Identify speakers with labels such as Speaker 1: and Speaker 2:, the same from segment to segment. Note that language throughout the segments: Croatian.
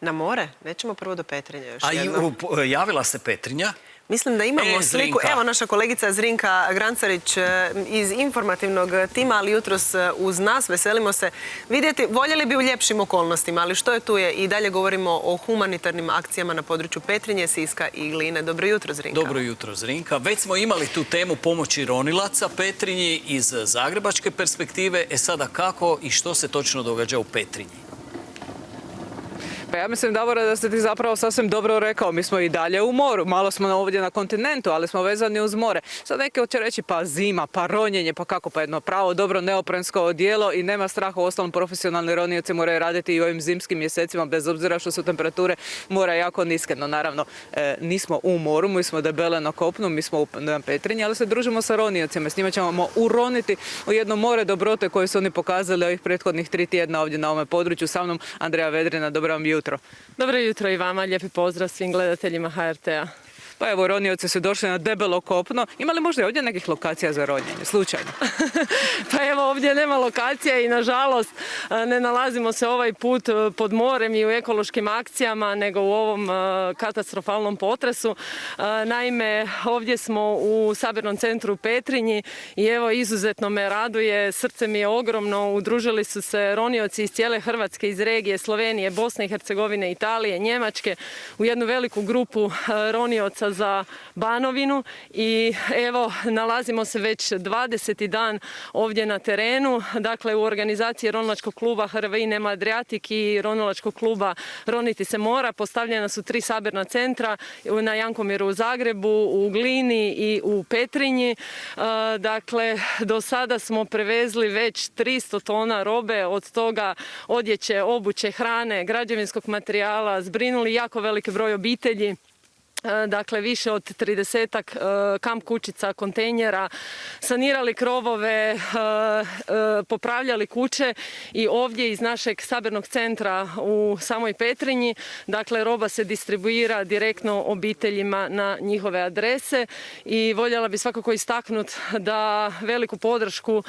Speaker 1: Na more? Nećemo prvo do Petrinje još
Speaker 2: A
Speaker 1: jedno.
Speaker 2: javila se Petrinja.
Speaker 1: Mislim da imamo sliku. Evo naša kolegica Zrinka Grancarić iz informativnog tima, ali jutros uz nas. Veselimo se vidjeti. Voljeli bi u ljepšim okolnostima, ali što je tu je. I dalje govorimo o humanitarnim akcijama na području Petrinje, Siska i Gline. Dobro jutro, Zrinka.
Speaker 2: Dobro jutro, Zrinka. Već smo imali tu temu pomoći ronilaca Petrinji iz zagrebačke perspektive. Sada kako i što se točno događa u Petrinji?
Speaker 3: Pa ja mislim, Davore, da ste ti zapravo sasvim dobro rekao. Mi smo i dalje u moru. Malo smo ovdje na kontinentu, ali smo vezani uz more. Sad neki će reći pa zima, pa ronjenje, pa kako, pa jedno pravo, dobro neoprensko odijelo i nema straha. U ostalom profesionalni ronioci moraju raditi i u ovim zimskim mjesecima, bez obzira što su temperature mora jako niske. No naravno, nismo u moru, mi smo debele na kopnu, mi smo na Petrinji, ali se družimo sa roniocima. S njima ćemo uroniti u jedno more dobrote koje su oni pokazali ovih prethodnih 3 tjedna ovdje na ovome području. Sa mnom Andreja Vedrina, dobro vam jutro.
Speaker 4: Dobro jutro i vama, lijepi pozdrav svim gledateljima HRT-a.
Speaker 3: Pa evo, ronioci su došli na debelo kopno. Ima li možda ovdje nekih lokacija za ronjenje, slučajno?
Speaker 4: Pa evo, ovdje nema lokacija i nažalost ne nalazimo se ovaj put pod morem i u ekološkim akcijama, nego u ovom katastrofalnom potresu. Naime, ovdje smo u sabirnom centru Petrinji i evo, izuzetno me raduje, srce mi je ogromno. Udružili su se ronioci iz cijele Hrvatske, iz regije Slovenije, Bosne i Hercegovine, Italije, Njemačke u jednu veliku grupu ronioca za Banovinu i evo, nalazimo se već 20. dan ovdje na terenu, dakle u organizaciji ronilačkog kluba Hrvinem Adriatic i ronilačkog kluba Roniti se mora. Postavljena su 3 sabirna centra na Jankomiru u Zagrebu, u Glini i u Petrinji. Dakle, do sada smo prevezli već 300 tona robe, od toga odjeće, obuće, hrane, građevinskog materijala, zbrinuli jako veliki broj obitelji. Dakle, više od 30-ak kamp kućica, kontejnera, sanirali krovove, popravljali kuće i ovdje iz našeg sabirnog centra u samoj Petrinji, dakle, roba se distribuira direktno obiteljima na njihove adrese i voljela bi svakako istaknuti da veliku podršku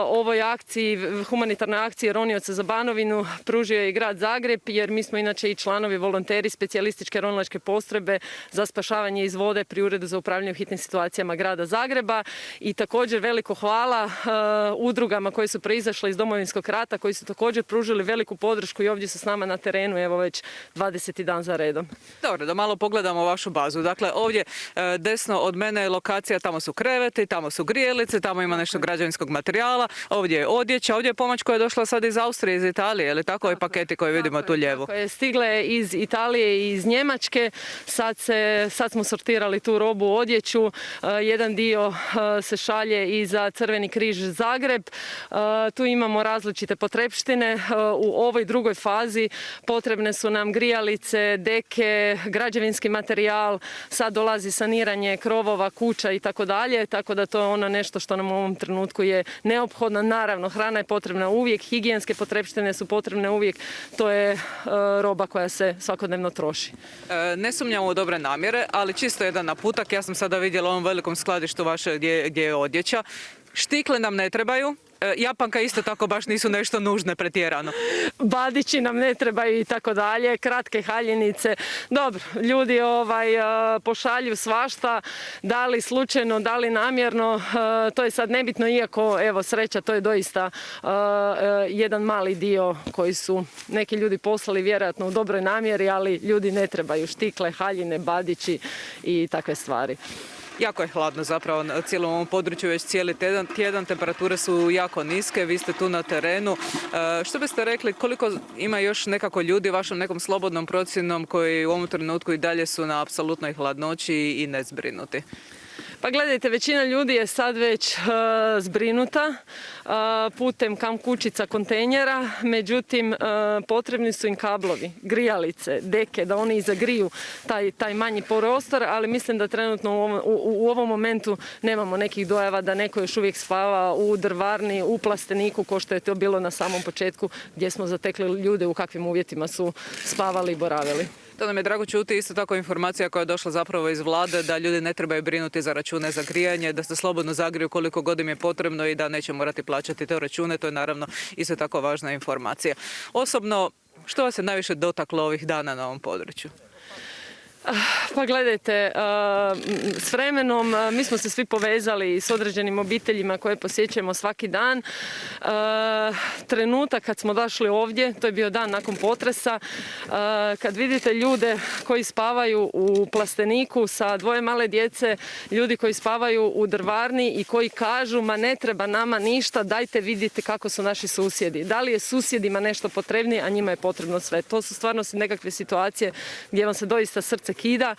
Speaker 4: ovoj akciji, humanitarnoj akciji Ronioca za Banovinu pružio je i grad Zagreb, jer mi smo inače i članovi volonteri specijalističke ronilačke postrojbe za spašavanje iz vode pri Uredu za upravljanje u hitnim situacijama grada Zagreba i također veliko hvala udrugama koje su proizašle iz Domovinskog rata, koji su također pružili veliku podršku i ovdje su s nama na terenu, evo već 20. dan za redom.
Speaker 3: Dobro, da malo pogledamo vašu bazu. Dakle, ovdje desno od mene je lokacija, tamo su kreveti, tamo su grijelice, tamo ima nešto građevinskog materijala, ovdje je odjeća, ovdje je pomoć koja je došla sad iz Austrije, iz Italije, ili tako je paketi koje vidimo tu lijevo?
Speaker 4: Tako je, stigle iz Italije i iz Njemačke, sad smo sortirali tu robu, odjeću, jedan dio se šalje i za Crveni križ Zagreb, tu imamo različite potrepštine, u ovoj drugoj fazi potrebne su nam grijalice, deke, građevinski materijal, sad dolazi saniranje krovova, kuća i tako dalje, tako da to je ono nešto što nam u ovom trenutku je neophodno. Naravno, hrana je potrebna uvijek, higijenske potrepštine su potrebne uvijek, to je roba koja se svakodnevno troši.
Speaker 3: Ne sumnjamo u dobre namjere, ali čisto jedan naputak. Ja sam sada vidjela u ovom velikom skladištu vaše gdje je odjeća. Štikle nam ne trebaju. Japanka isto tako baš nisu nešto nužne pretjerano.
Speaker 4: Badići nam ne trebaju i tako dalje, kratke haljinice. Dobro, ljudi pošalju svašta, da li slučajno, da li namjerno, to je sad nebitno, iako evo sreća, to je doista jedan mali dio koji su neki ljudi poslali vjerojatno u dobroj namjeri, ali ljudi ne trebaju štikle, haljine, badići i takve stvari.
Speaker 3: Jako je hladno zapravo na cijelom ovom području već cijeli tjedan, temperature su jako niske, vi ste tu na terenu. Što biste rekli, koliko ima još nekako ljudi vašom nekom slobodnom procjenom koji u ovom trenutku i dalje su na apsolutnoj hladnoći i nezbrinuti?
Speaker 4: Pa gledajte, većina ljudi je sad već zbrinuta putem kamp kućica, kontejnera, međutim potrebni su im kablovi, grijalice, deke, da oni i zagriju taj manji prostor, ali mislim da trenutno u ovom momentu nemamo nekih dojava da neko još uvijek spava u drvarni, u plasteniku, ko što je to bilo na samom početku gdje smo zatekli ljude u kakvim uvjetima su spavali i boravili.
Speaker 3: To nam je drago čuti, isto tako informacija koja je došla zapravo iz vlade da ljudi ne trebaju brinuti za račune za grijanje, da se slobodno zagriju koliko god im je potrebno i da neće morati plaćati te račune. To je naravno isto tako važna informacija. Osobno, Što vas je najviše dotaklo ovih dana na ovom području?
Speaker 4: Pa gledajte, s vremenom mi smo se svi povezali s određenim obiteljima koje posjećujemo svaki dan. Trenutak kad smo došli ovdje, to je bio dan nakon potresa, kad vidite ljude koji spavaju u plasteniku sa dvoje male djece, ljudi koji spavaju u drvarni i koji kažu ma ne treba nama ništa, dajte vidite kako su naši susjedi. Da li je susjedima nešto potrebnije, a njima je potrebno sve. To su stvarno nekakve situacije gdje vam se doista srce kida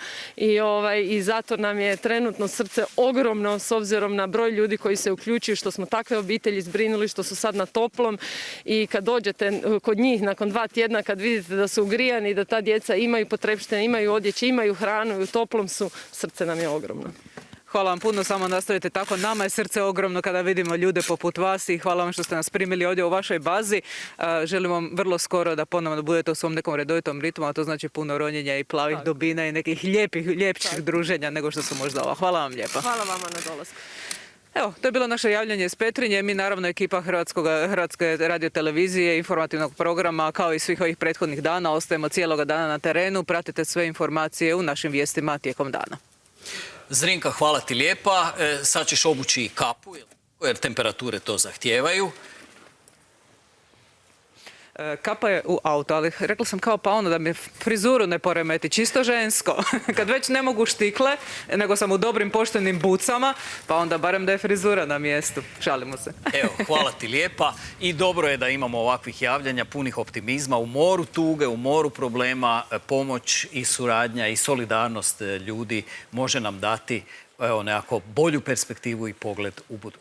Speaker 4: i zato nam je trenutno srce ogromno s obzirom na broj ljudi koji se uključuju, što smo takve obitelji zbrinuli, što su sad na toplom i kad dođete kod njih nakon 2 tjedna, kad vidite da su ugrijani, da ta djeca imaju potrepštine, imaju odjeće, imaju hranu i u toplom su, srce nam je ogromno.
Speaker 3: Hvala vam puno, samo nastavite tako. Nama je srce ogromno kada vidimo ljude poput vas i hvala vam što ste nas primili ovdje u vašoj bazi. Želim vam vrlo skoro da ponovno budete u svom nekom redovitom ritmu, a to znači puno ronjenja i plavih dubina i nekih ljepših druženja nego što su možda ova. Hvala vam lijepa.
Speaker 4: Hvala vama na dolasku.
Speaker 3: Evo, to je bilo naše javljanje iz Petrinje. Mi naravno ekipa Hrvatske radiotelevizije, informativnog programa, kao i svih ovih prethodnih dana, ostajemo cijeloga dana na terenu. Pratite sve informacije u našim vijestima tijekom dana.
Speaker 2: Zrinka, hvala ti lijepa. Sad ćeš obući i kapu, jer temperature to zahtijevaju.
Speaker 3: Kapa je u auto, ali rekla sam kao pa ono da mi frizuru ne poremeti, čisto žensko. Kad već ne mogu štikle, nego sam u dobrim poštenim bucama, pa onda barem da je frizura na mjestu. Šalimo se.
Speaker 2: Evo, hvala ti lijepa i dobro je da imamo ovakvih javljanja, punih optimizma. U moru tuge, u moru problema, pomoć i suradnja i solidarnost ljudi može nam dati nekako bolju perspektivu i pogled u budućnost.